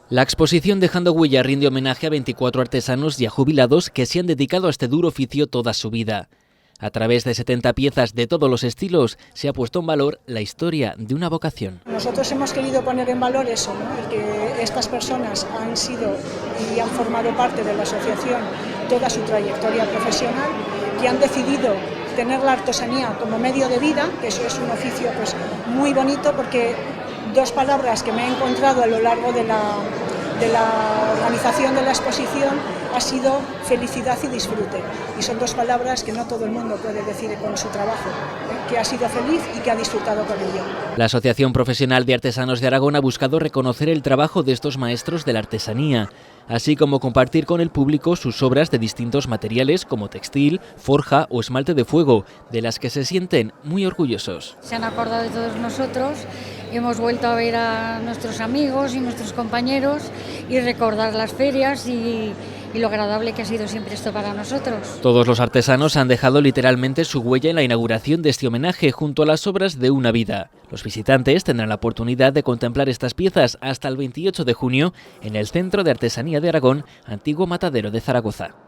La exposición Dejando Huella rinde homenaje a 24 artesanos ya jubilados que se han dedicado a este duro oficio toda su vida. A través de 70 piezas de todos los estilos se ha puesto en valor la historia de una vocación. Nosotros hemos querido poner en valor eso, ¿no? El que estas personas han sido y han formado parte de la asociación toda su trayectoria profesional, que han decidido tener la artesanía como medio de vida, que eso es un oficio pues muy bonito, porque dos palabras que me he encontrado a lo largo de la organización de la exposición ha sido felicidad y disfrute. Y son dos palabras que no todo el mundo puede decir con su trabajo, que ha sido feliz y que ha disfrutado con ello. La Asociación Profesional de Artesanos de Aragón ha buscado reconocer el trabajo de estos maestros de la artesanía, así como compartir con el público sus obras de distintos materiales como textil, forja o esmalte de fuego, de las que se sienten muy orgullosos. Se han acordado de todos nosotros, hemos vuelto a ver a nuestros amigos y nuestros compañeros y recordar las ferias y lo agradable que ha sido siempre esto para nosotros. Todos los artesanos han dejado literalmente su huella en la inauguración de este homenaje junto a las obras de una vida. Los visitantes tendrán la oportunidad de contemplar estas piezas hasta el 28 de junio en el Centro de Artesanía de Aragón, antiguo Matadero de Zaragoza.